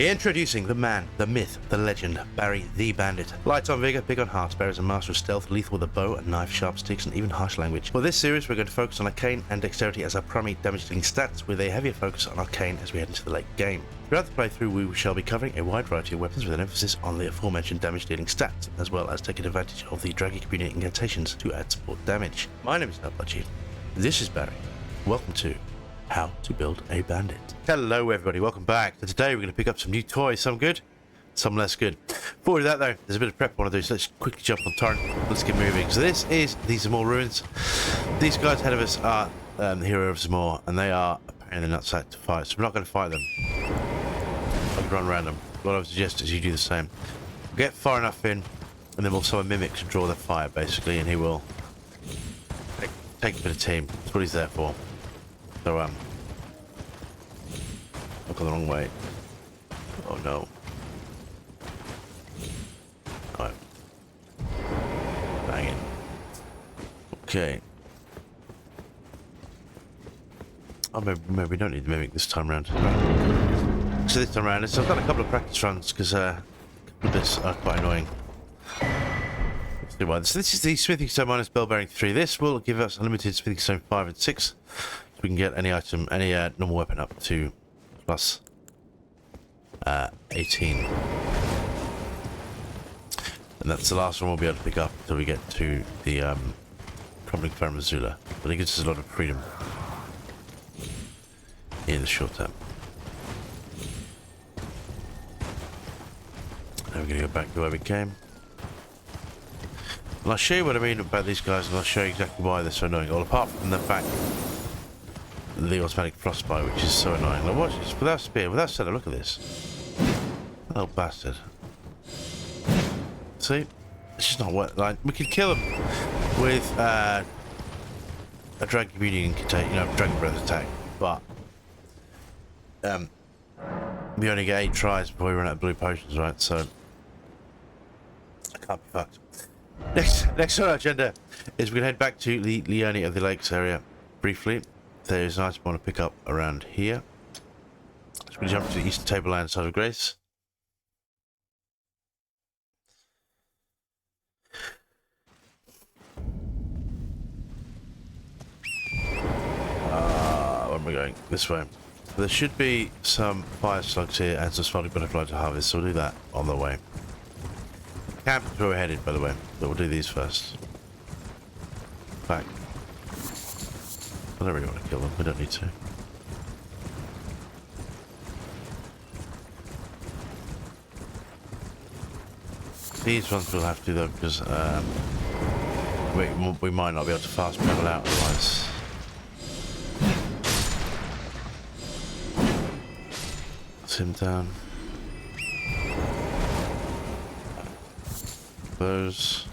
Introducing the man, the myth, the legend, Barry the Bandit. Light on vigor, big on hearts, Barry's a master of stealth, lethal with a bow, a knife, sharp sticks, and even harsh language. For this series, we're going to focus on Arcane and Dexterity as our primary damage dealing stats, with a heavier focus on Arcane as we head into the late game. Throughout the playthrough, we shall be covering a wide variety of weapons with an emphasis on the aforementioned damage dealing stats, as well as taking advantage of the Dragon Communion Incantations to add support damage. My name is Nutbudgie. This is Barry. Welcome to How to Build a Bandit. Hello everybody, welcome back. So today we're going to pick up some new toys, some good, some less good. Before we do that though, there's a bit of prep I want to do, so let's quickly jump on torrent. Let's get moving. So these are more ruins. These guys ahead of us are the hero of some more, and they are a pain in the nutsack to fight, so we're not going to fight them. I'll run random. What I would suggest is you do the same. Get far enough in, and then we'll summon mimics and draw their fire basically, and he will take a bit of team. That's what he's there for. So I've gone the wrong way. Oh no. Alright. Bang it. Okay. Oh, maybe we don't need the mimic this time around. Right. So this time around, I've done a couple of practice runs because a couple of bits are quite annoying. So this is the Smithing Stone minus Bell Bearing 3. This will give us unlimited Smithing Stone 5 and 6. We can get any item, any normal weapon up to plus 18. And that's the last one we'll be able to pick up until we get to the Crumbling Fire Missoula. But it gives us a lot of freedom in the short term. Now we're going to go back to where we came. And I'll show you what I mean about these guys, and I'll show you exactly why they're so annoying. All apart from the fact the automatic frostbite, which is so annoying. Now watch this, without spear, without setup, look at this. Oh bastard. See? It's just not what, like, we could kill him with a Dragon Communion Incantation, Dragon Breath attack, but we only get 8 tries before we run out of blue potions, right? So I can't be fucked. Next on our agenda is we're going to head back to the Leone of the Lakes area briefly. There's an item I want to pick up around here. So we're going to jump to the Eastern Tableland side of Grace. Where am I going? This way. There should be some fire slugs here and some smiling butterfly to harvest, so we'll do that on the way. Camp is where we're headed, by the way, but we'll do these first. Back. I don't really want to kill them, we don't need to. These ones we'll have to though, because we might not be able to fast travel out otherwise. Let's him down. Those.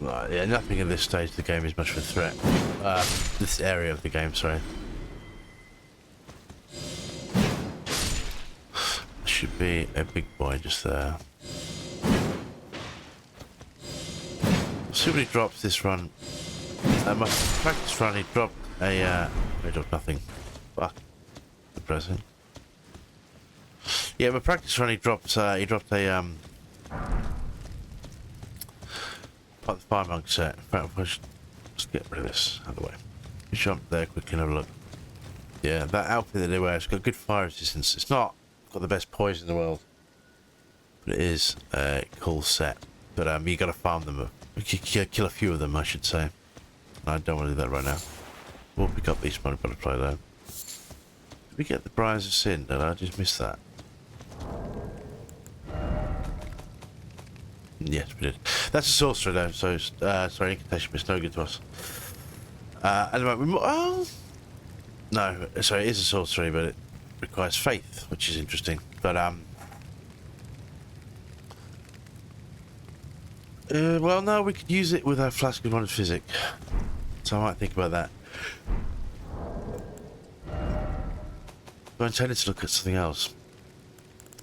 Right, yeah, nothing at this stage of the game is much of a threat. This area of the game, sorry. Should be a big boy just there. See what he drops this run. My practice run, he dropped a he dropped nothing. Fuck. Depressing. Yeah, my practice run, he dropped a the fire monk set. In fact, let's get rid of this out of the way. You jump there quickly and have a look. Yeah, that outfit that they wear, it's got good fire resistance. It's not got the best poison in the world, but it is a cool set. But you gotta farm them. Kill a few of them, I should say. I don't want to do that right now. We'll pick up these smiling butterfly though. Did we get the Briars of Sin? Did I just miss that? Yes, we did. That's a sorcerer though, so sorry, incantation, but it's no good to us. At the moment, well, no, sorry, it is a sorcery, but it requires faith, which is interesting. But well, no, we could use it with our flask of Wondrous Physic, so I might think about that. I intended to look at something else.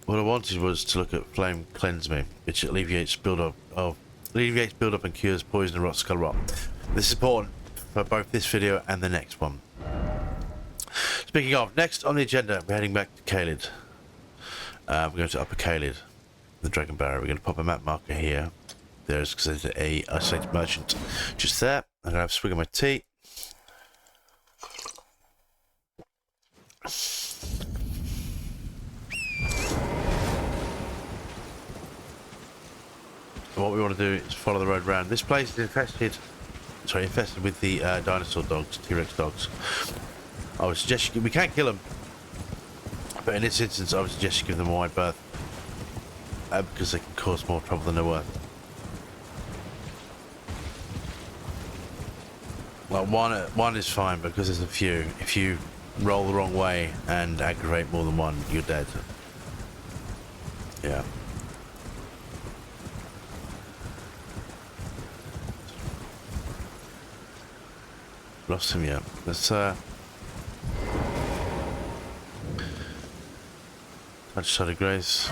What I wanted was to look at Flame Cleanse Me, which alleviates build-up and cures poison and rot skull rot. This is important for both this video and the next one. Speaking of, next on the agenda, we're heading back to Caelid. We're going to Upper Caelid, the Dragon Barrier. We're going to pop a map marker here. There's a isolated merchant just there. I'm going to have a swig of my tea. And what we want to do is follow the road round. This place is infested with the dinosaur dogs, T-Rex dogs. I would suggest we can't kill them, but in this instance I would suggest you give them a wide berth, because they can cause more trouble than they're worth. Well, one is fine, because there's a few. If you roll the wrong way and aggravate more than one, you're dead. Yeah. Lost him, yeah. Let's touch side of grace.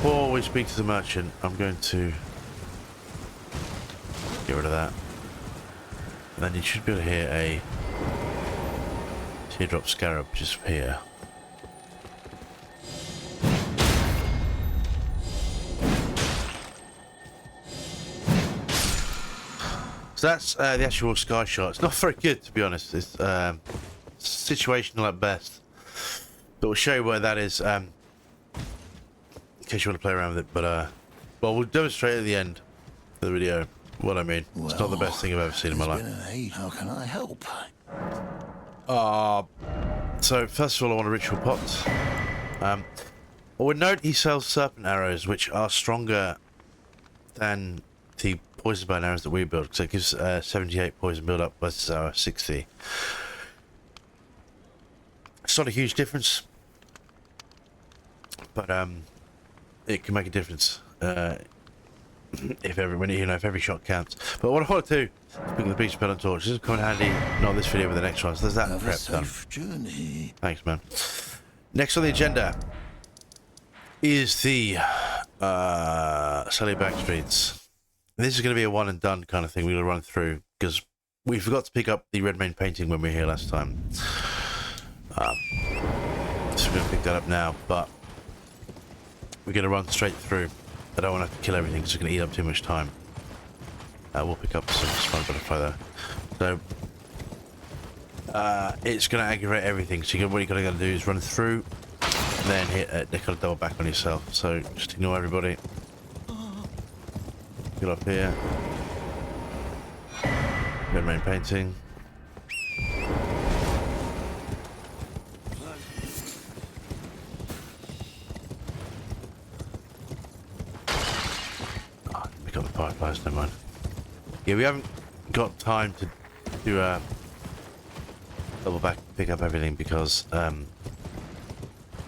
Before we speak to the merchant, I'm going to get rid of that. And then you should be able to hear a teardrop scarab just here. So that's the actual sky shot. It's not very good, to be honest. It's situational at best. But we'll show you where that is, in case you want to play around with it. But well, we'll demonstrate at the end of the video what I mean. Well, it's not the best thing I've ever seen in my life. How can I help? So first of all, I want a ritual pot. I would note he sells serpent arrows, which are stronger than the poison burn arrows that we build, because it gives 78 poison build up versus our 60. It's not a huge difference, but it can make a difference if every shot counts. But what I want to do, speaking of the beach spell and torch, this will come in handy, not this video but the next one. So there's that prep done. Journey. Thanks, man. Next on the agenda is the Sully back streets. This is going to be a one and done kind of thing. We're going to run through, because we forgot to pick up the red main painting when we were here last time. So we're going to pick that up now, but we're going to run straight through. I don't want to have to kill everything, because it's going to eat up too much time. We'll pick up some spine butterfly though. So it's going to aggravate everything. So what you're going to do is run through, then hit they kind of double back on yourself. So just ignore everybody. Get up here. Red main painting. Pick up the fireflies, never mind. Yeah, we haven't got time to do a double back, pick up everything, because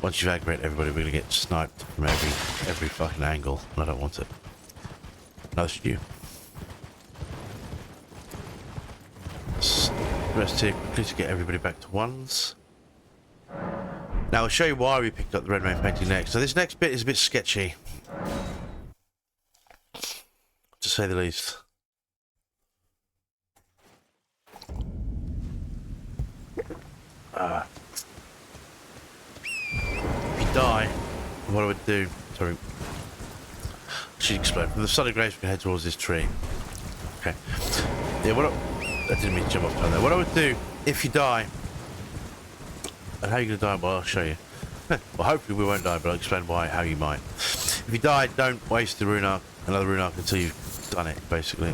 once you've aggravated everybody, we're gonna get sniped from every fucking angle, and I don't want it. Neither should you. Rest here quickly to get everybody back to ones. Now I'll show you why we picked up the red main painting next. So this next bit is a bit sketchy, to say the least. If you die, what I would do, sorry, I should explain. From the Sun of Grace, we can head towards this tree. Okay. Yeah, I didn't mean to jump off time there. What I would do, if you die, and how you're going to die, well, I'll show you. Well, hopefully we won't die, but I'll explain how you might. If you die, don't waste the rune arc, another rune arc, until you've done it, basically.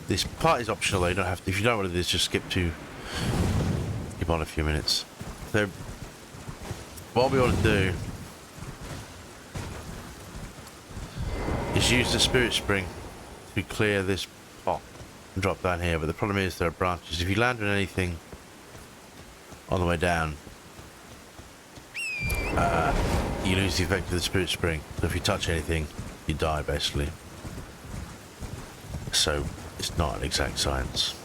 This part is optional though, you don't have to. If you don't want to do this, just skip on a few minutes. So, what we want to do is use the spirit spring to clear this pot and drop down here, but the problem is there are branches. If you land on anything on the way down, you lose the effect of the spirit spring. So if you touch anything, you die basically. So it's not an exact science.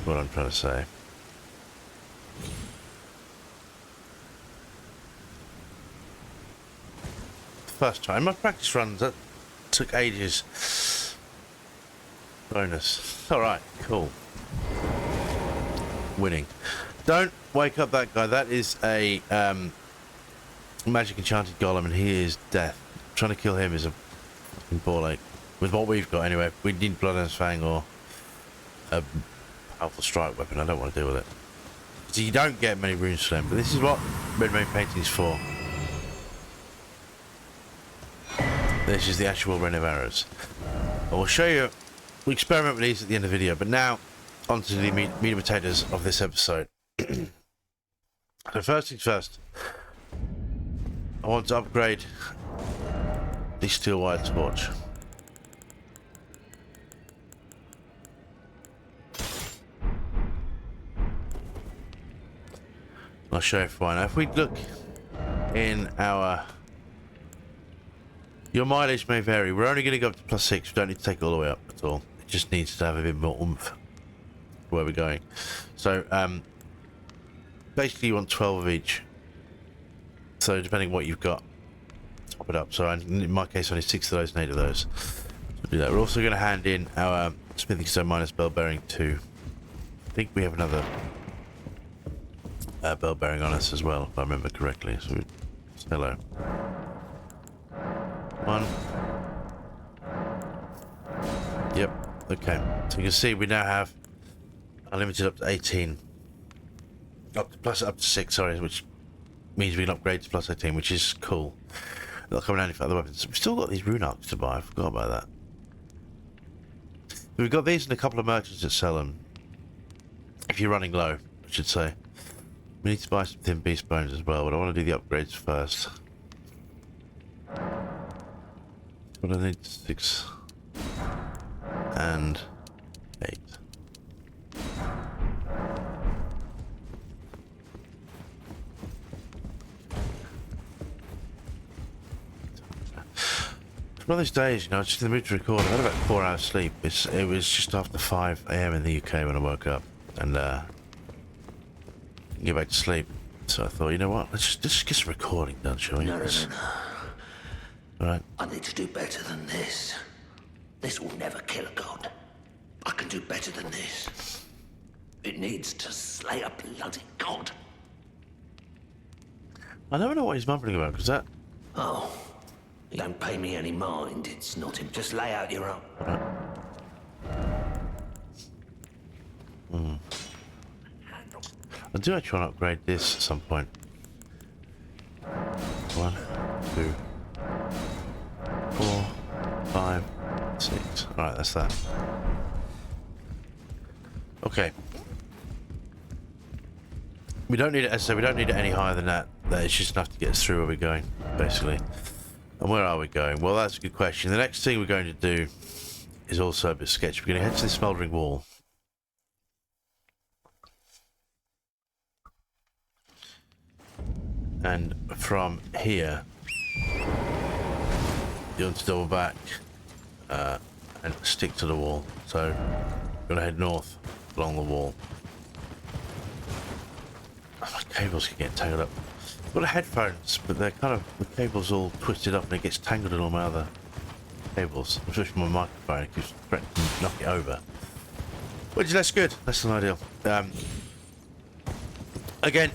What I'm trying to say. first time. My practice runs, that took ages. Bonus. Alright, cool. Winning. Don't wake up that guy. That is a magic enchanted golem, and he is death. Trying to kill him is a fucking ball ache. With what we've got anyway. We need Bloodhound's Fang or a powerful strike weapon. I don't want to deal with it. So you don't get many runes for them, but this is what Red Rain Painting is for. This is the actual Rain of Arrows. I will show you, we'll experiment with these at the end of the video, but now onto the meat and potatoes of this episode. So first things first, I want to upgrade the steel wired torch. I'll show you why. Now if we look in our... Your mileage may vary. We're only going to go up to +6. We don't need to take it all the way up at all. It just needs to have a bit more oomph where we're going. So, basically you want 12 of each. So depending what you've got, top it up. So in my case, only 6 of those and 8 of those. So do that. We're also going to hand in our smithing stone minus bell bearing 2. I think we have another bell bearing on us as well, if I remember correctly. So hello. 1. Yep. Okay. So you can see we now have unlimited up to 18. Up to 6, sorry, which means we can upgrade to +18, which is cool. They'll come in handy for other weapons. We've still got these rune arcs to buy. I forgot about that. We've got these and a couple of merchants that sell them. If you're running low, I should say. We need to buy some thin beast bones as well, but I want to do the upgrades first. But I need 6 and 8. One of those days, you know, I was just in the mood to record. I had about 4 hours sleep. It was just after 5 AM in the UK when I woke up, and get back to sleep. So I thought, you know what, let's just get some recording done, shall we? No. Alright. I need to do better than this. This will never kill a god. I can do better than this. It needs to slay a bloody god. I never know what he's mumbling about, because that... Oh, you don't pay me any mind. It's not him. Just lay out your own. I do actually want to upgrade this at some point. 1, 2, 4, 5, 6. Alright, that's that. Okay. We don't need it, as I said, we don't need it any higher than that. That is just enough to get us through where we're going, basically. And where are we going? Well, that's a good question. The next thing we're going to do is also a bit sketchy. We're going to head to the smouldering wall. And from here, you want to double back and stick to the wall. So we're going to head north along the wall. Oh, my cables can get tangled up. I've got headphones, but they're kind of, the cable's all twisted up and it gets tangled in all my other cables. Especially my microphone, it keeps threatening to knock it over. Which is less good, less than ideal. Again,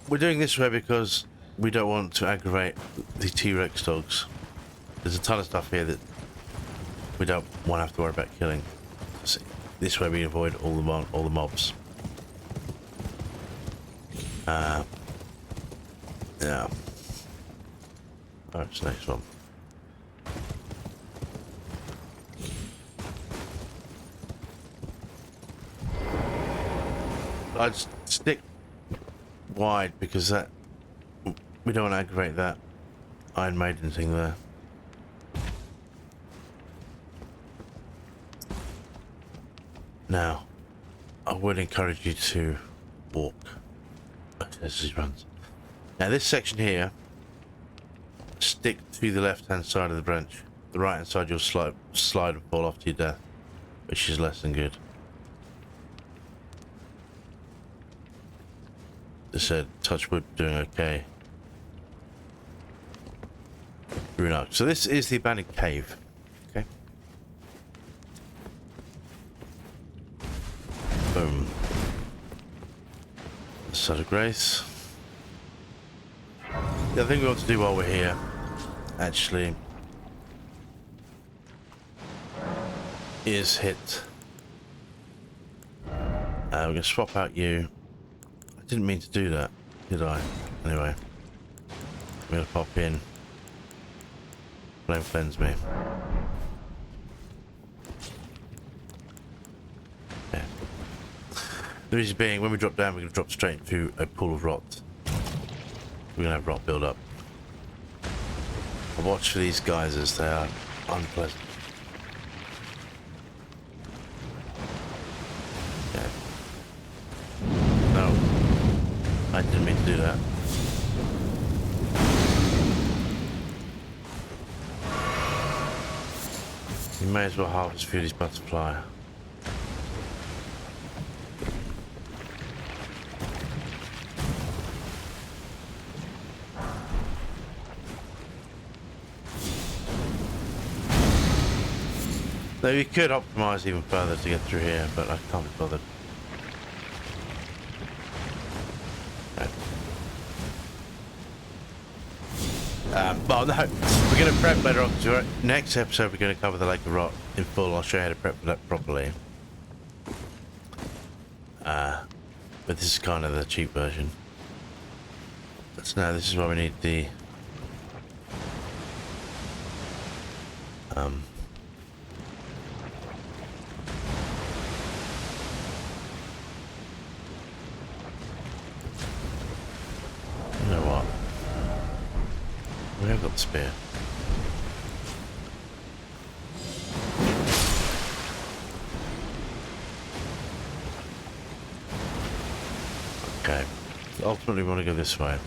we're doing this way because we don't want to aggravate the T-Rex dogs. There's a ton of stuff here that we don't want to have to worry about killing. So this way we avoid all the mobs. Yeah. Alright, next one. I'd stick wide because that we don't want to aggravate that Iron Maiden thing there. Now, I would encourage you to walk as he runs. Now this section here, stick to the left hand side of the branch. The right hand side you'll slide and fall off to your death, which is less than good. As I said, touch wood, doing okay. Rune arc. So this is the abandoned cave. Okay. Boom. Sword of Grace. The other thing we want to do while we're here, actually, is hit. We're going to swap out you. I didn't mean to do that, did I? Anyway, I'm going to pop in. Flame cleanse me. Yeah. The reason being, when we drop down, we're going to drop straight into a pool of rot. We're going to have rot build up. I watch for these geysers, they are unpleasant. Yeah. No. I didn't mean to do that. You may as well harvest Fury's butterfly. Though you could optimize even further to get through here, but I can't be bothered. Okay. Well, no, we're going to prep later on. Next episode, we're going to cover the Lake of Rot in full. I'll show you how to prep for that properly. But this is kind of the cheap version. So now this is why we need the you know what? We have got the spear. Okay. Ultimately, we want to go this way.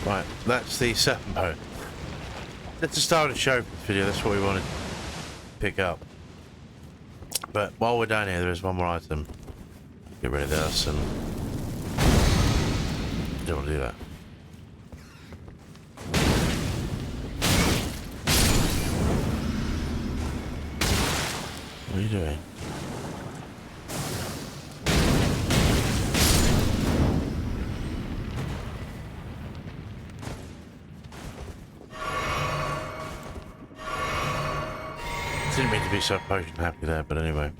Right, that's the Serpent bow. That's the start of the show for this video. That's what we wanted to pick up. But while we're down here, there is one more item. Get rid of this and don't want to do that. What are you doing? Didn't mean to be so potion happy there, but anyway.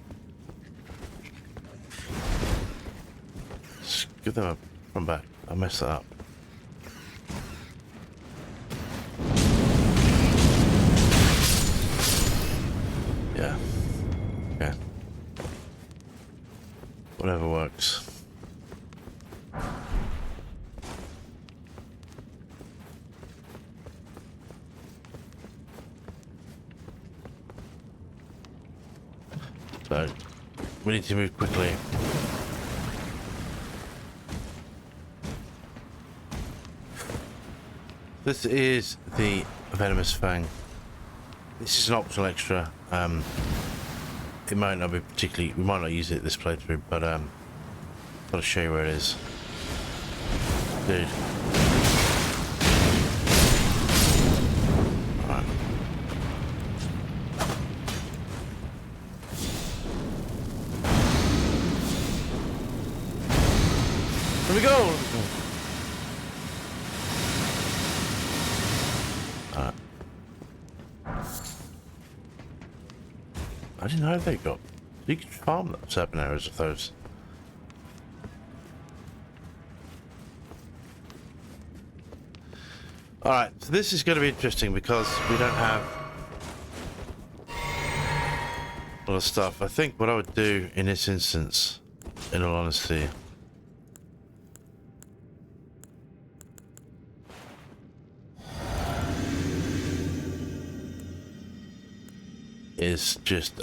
Just give them a run back. I messed that up. Yeah. Yeah. Whatever works. So, we need to move quickly. This is the Venomous Fang. This is an optional extra. It might not be particularly, we might not use it this playthrough, but I'll show you where it is. Dude. Alright. Here we go! Alright. I didn't know they got. You could farm that serpent arrows with those. Alright, so this is going to be interesting because we don't have a lot of stuff. I think what I would do in this instance, in all honesty, is just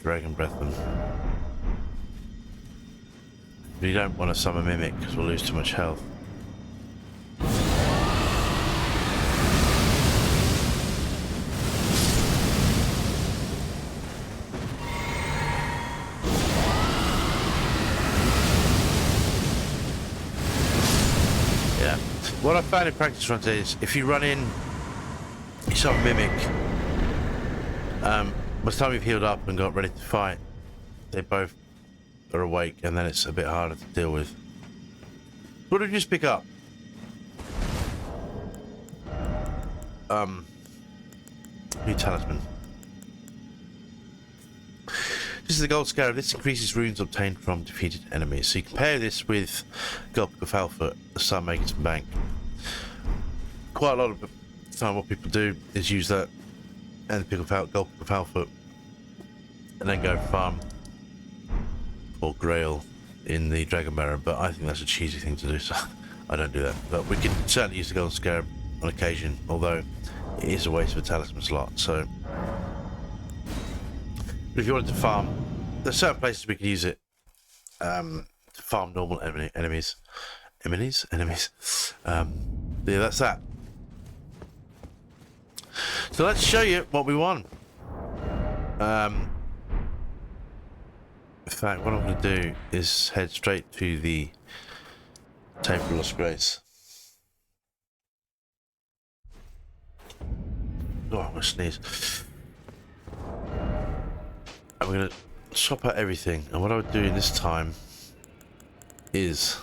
Dragon Breath them. We don't want to summon Mimic because we'll lose too much health. What I found in practice runs is if you run in, you sort of mimic. By the time you've healed up and got ready to fight, they both are awake, and then it's a bit harder to deal with. What did you just pick up? New talisman. This is the gold scarab. This increases runes obtained from defeated enemies. So you compare this with gold of alpha, start making some bank. Quite a lot of the time what people do is use that and pick up gold of alpha and then go farm or grail in the Dragon Baron, but I think that's a cheesy thing to do, so I don't do that. But we can certainly use the gold scarab on occasion, although it is a waste of a talisman slot. So if you wanted to farm, there's certain places we can use it to farm normal enemies. Yeah, that's that. So let's show you what we won. In fact, what I'm going to do is head straight to the Table of Lost Grace. Oh, I'm going to sneeze. I'm going to swap out everything, and what I would do in this time is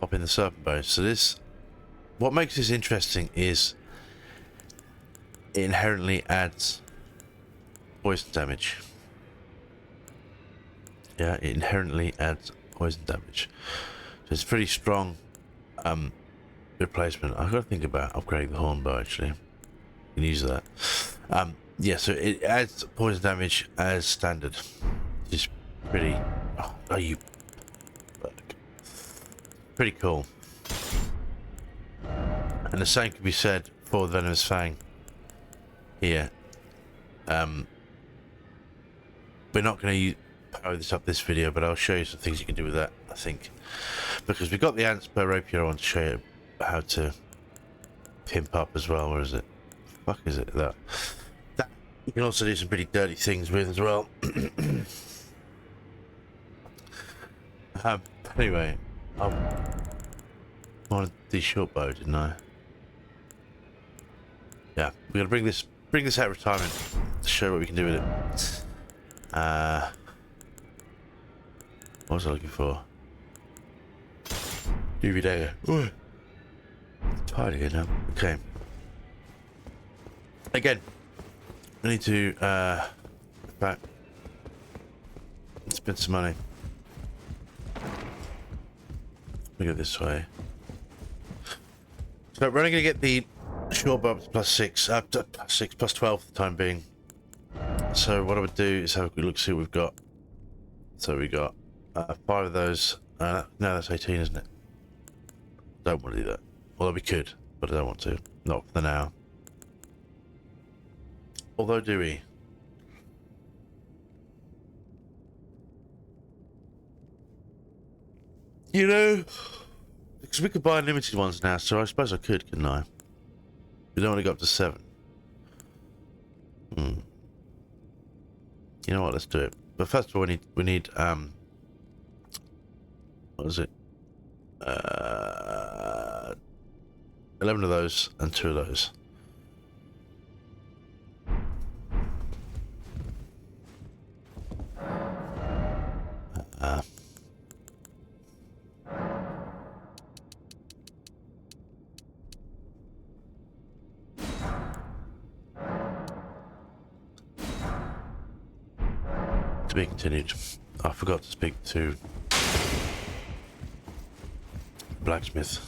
pop in the Serpent bow. So this, what makes this interesting is it inherently adds poison damage. Yeah, it inherently adds poison damage. So it's a pretty strong replacement. I've got to think about upgrading the horn bow actually. You can use that. Yeah, so it adds poison damage as standard. It's pretty. Oh, you. Pretty cool. And the same can be said for the Venomous Fang. Here. We're not going to power this up this video, but I'll show you some things you can do with that, I think. Because we've got the Ants per rapier. I want to show you how to pimp up as well. Where is it? Fuck is it? That you can also do some pretty dirty things with as well. Anyway, I wanted the short bow, didn't I? Yeah, we're gonna bring this out of retirement to show what we can do with it. What was I looking for? UV dagger. Ooh. Tired again now. Okay. Again, I need to back spend some money. We go this way. So we're only going to get the short bow plus 6, plus 12 for the time being. So what I would do is have a quick look, see what we've got. So we got 5 of those. No, that's 18, isn't it? Don't want to do that. Although we could, but I don't want to. Not for now. Although, do we? You know, because we could buy unlimited ones now, so I suppose I could, couldn't I? We don't want to go up to 7. You know what? Let's do it. But first of all, we need what is it? 11 of those and 2 of those. To be continued. I forgot to speak to blacksmith.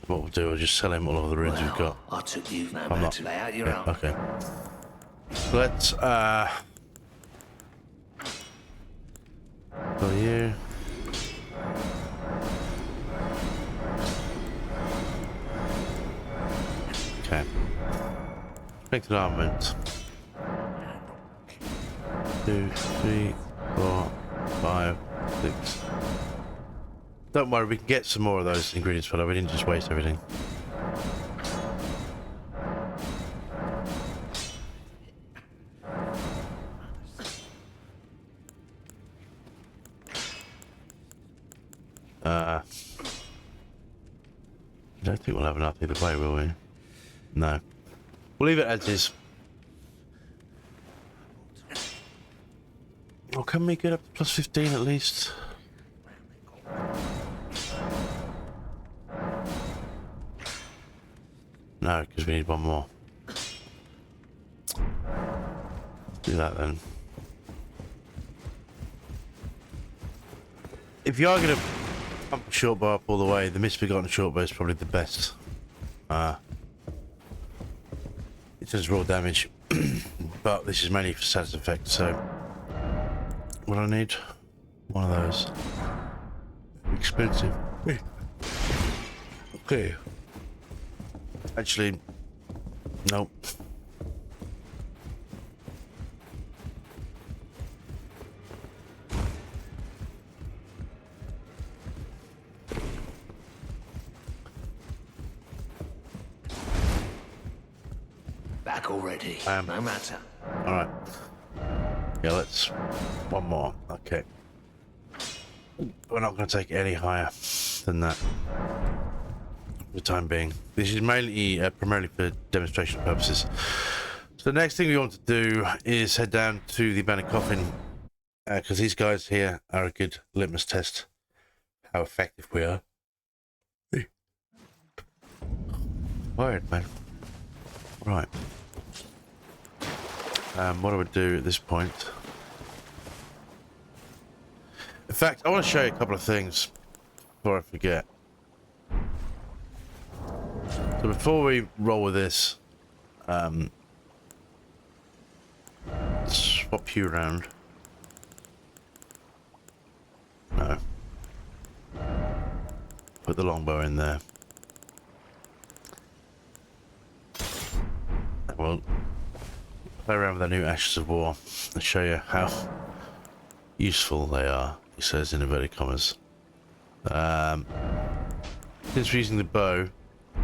What we'll do, I'll just sell him all of the runes we've got. I took you no I'm man not. to lay out your own. Okay. So let's for you. Okay. Expected armament. 2, 3, 4, 5, 6. Don't worry, we can get some more of those ingredients for that. We didn't just waste everything. I don't think we'll have enough either way, will we? No. We'll leave it as is. Well, can we get up to plus 15 at least? No, because we need one more. Do that then. If you are going to pump the short bow up all the way, the misbegotten short bow is probably the best. It does raw damage, but this is mainly for status effect, so what I need? One of those. Expensive. Okay. Actually, nope. Back already. No matter. Alright. Yeah, let's... one more. Okay. We're not going to take it any higher than that for the time being. This is mainly, primarily for demonstration purposes. So the next thing we want to do is head down to the Bandit coffin, because these guys here are a good litmus test how effective we are. Wired, man. Right. What I would do at this point... In fact, I want to show you a couple of things before I forget. So before we roll with this, swap you around. No. Put the longbow in there. Well, play around with the new Ashes of War and show you how useful they are, he says in inverted commas. Since we're using the bow, I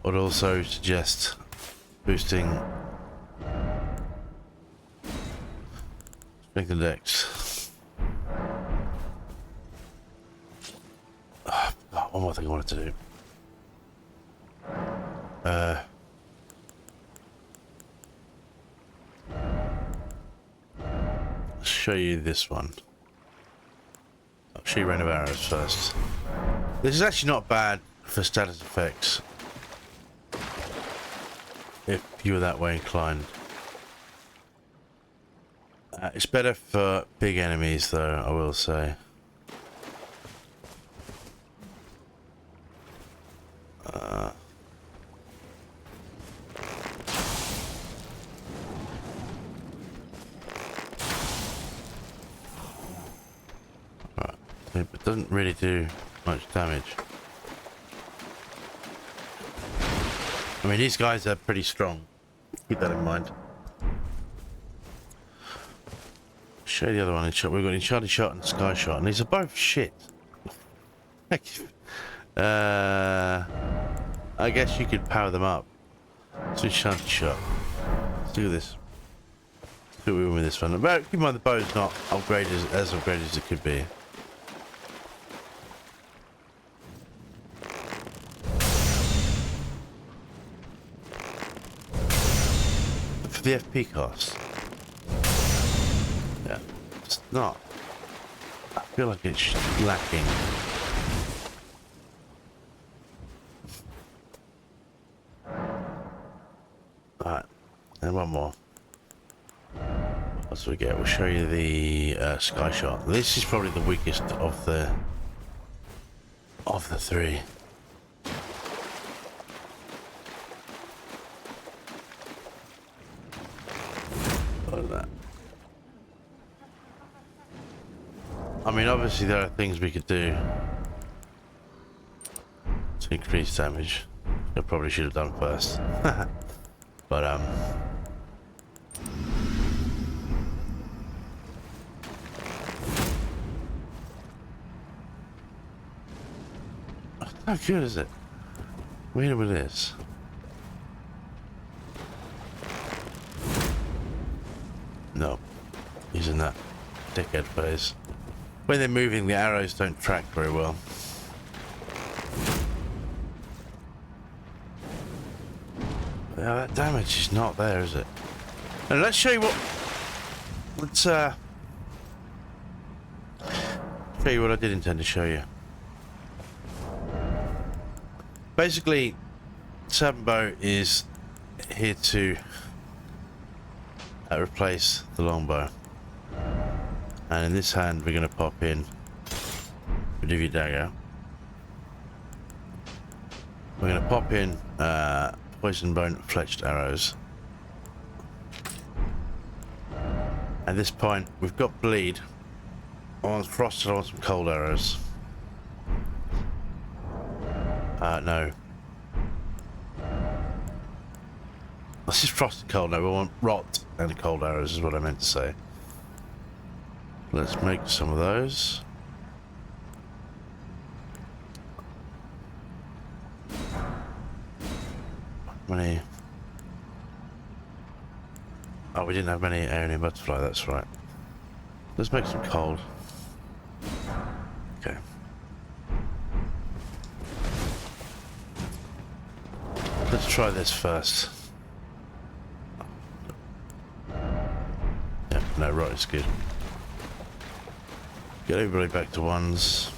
would also suggest boosting strength and dex. One more thing I wanted to do. Show you this one. I'll show you Rain of Arrows first. This is actually not bad for status effects if you were that way inclined. It's better for big enemies though, I will say. It doesn't really do much damage. I mean, these guys are pretty strong. Keep that in mind. Show you the other one. We've got Enchanted Shot and Sky Shot, and these are both shit. I guess you could power them up. So Enchanted Shot. Let's do this. Let's do what we want with this one. But keep in mind the bow's not upgraded as upgraded as it could be. The FP cost. Yeah, it's not. I feel like it's lacking. Alright, and one more. What else do we get? We'll show you the Sky Shot. This is probably the weakest of the three. That. I mean, obviously there are things we could do to increase damage. I probably should have done first. But how good is it? Wait a minute, this. No, using that dickhead phase. When they're moving, the arrows don't track very well. Yeah, that damage is not there, is it? And let's show you what. Let's show you what I did intend to show you. Basically, Serpent bow is here to replace the longbow, and in this hand we're going to pop in a divvy dagger. We're going to pop in poison bone fletched arrows. At this point, we've got bleed. I want frosted, I want some cold arrows. No. This is frosted cold. No, we want rot and cold arrows is what I meant to say. Let's make some of those. Many. Oh, we didn't have many Arcane butterfly, that's right. Let's make some cold. Okay. Let's try this first. Yeah, no, right, it's good. Get everybody back to ones.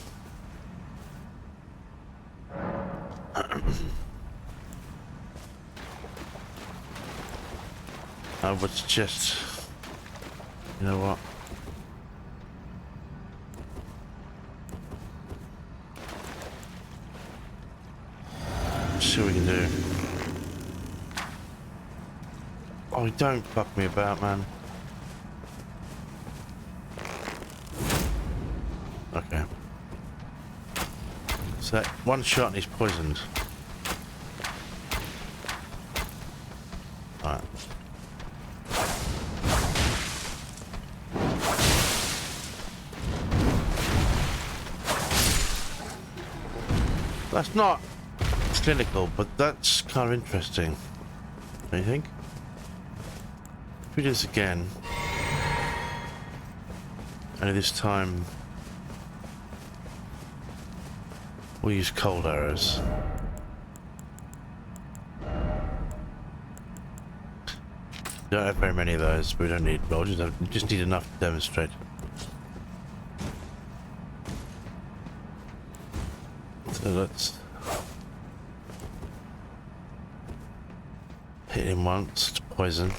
I would suggest, you know what? Let's see what we can do. Oh, don't fuck me about, man. Okay. So that one shot and he's poisoned. Alright. That's not clinical, but that's kind of interesting. Don't you think? If we do this again, only this time we'll use cold arrows. We don't have very many of those, but we don't need. Well, we just need enough to demonstrate. So let's hit him once to poison.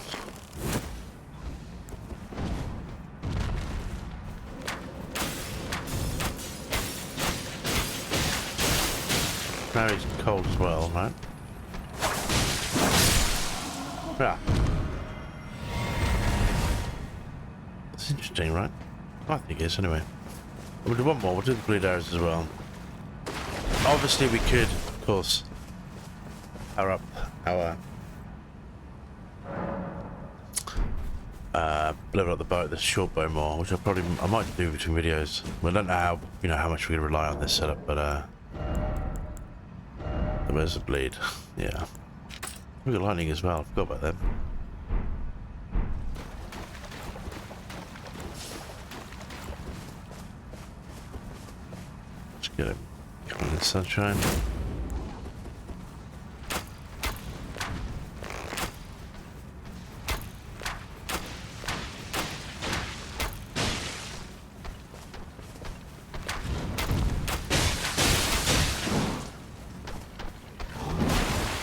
Now he's cold as well, right? Yeah. That's interesting, right? I think it is, anyway. We'll do one more, we'll do the bleed arrows as well. Obviously we could, of course, power up our level up the bow, the short bow more, which I might do between videos. I don't know how, how much we can rely on this setup, but where's the bleed? Yeah. We've got lightning as well, I forgot about that. Let's get him. Come on, the sunshine.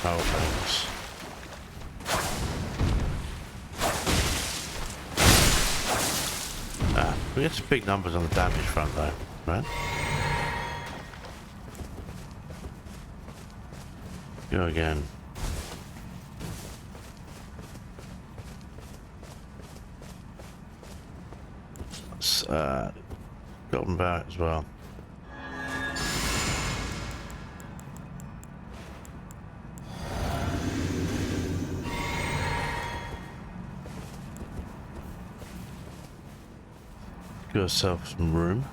Oh, thanks. We get some big numbers on the damage front though, right? Go again. Let's golden barret as well. Give yourself some room.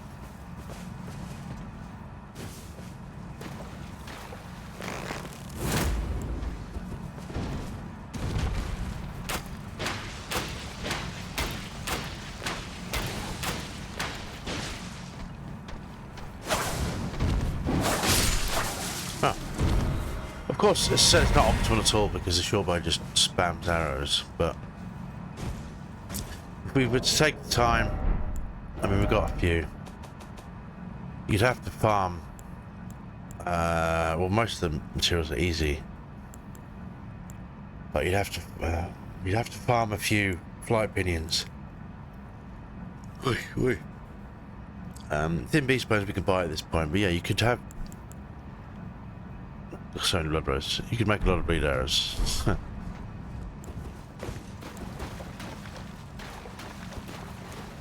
Of course, as I said, it's not optimal at all because the short bow just spams arrows, but if we were to take the time, I mean, we've got a few. You'd have to farm. Well, most of the materials are easy, but you'd have to farm a few flight pinions. Thin beast bones we can buy at this point, but yeah, you could have. Sorry, blood rose. You could make a lot of bleed arrows.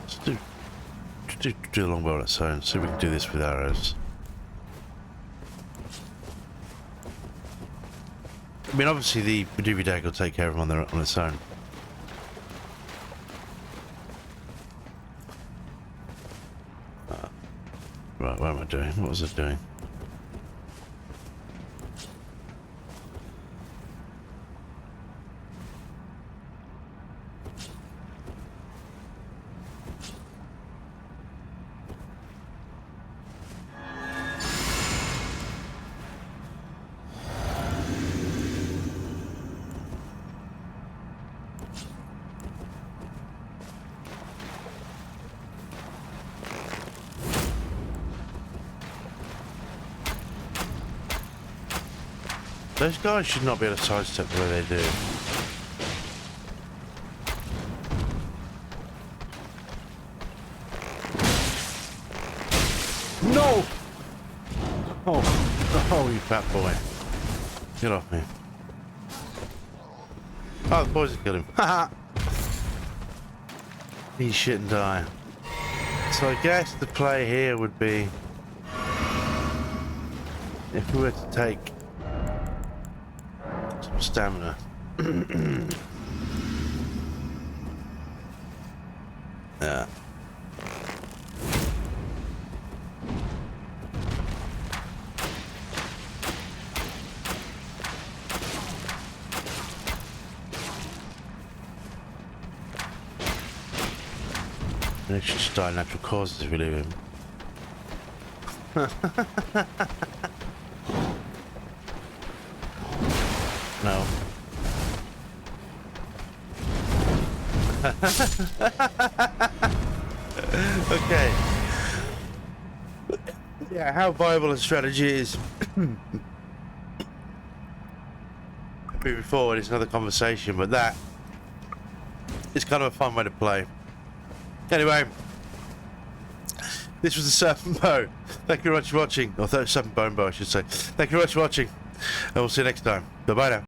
Let's do the longbow on its own. See if we can do this with arrows. I mean, obviously the Badooby Dag will take care of them on its own. Right, what am I doing? What was I doing? Those guys should not be able to sidestep the way they do. No! Oh, you fat boy. Get off me. Oh, the poison killed him. Haha! Eat shit and die. So I guess the play here would be if we were to take some stamina. Yeah. He should just die natural causes if we leave him. No. Okay. Yeah, how viable a strategy is moving forward is another conversation, but that is kind of a fun way to play. Anyway, this was the Serpent Bow. Thank you very much for watching. Or Serpent Bone Bow, I should say. Thank you very much for watching. And we'll see you next time. Bye-bye now.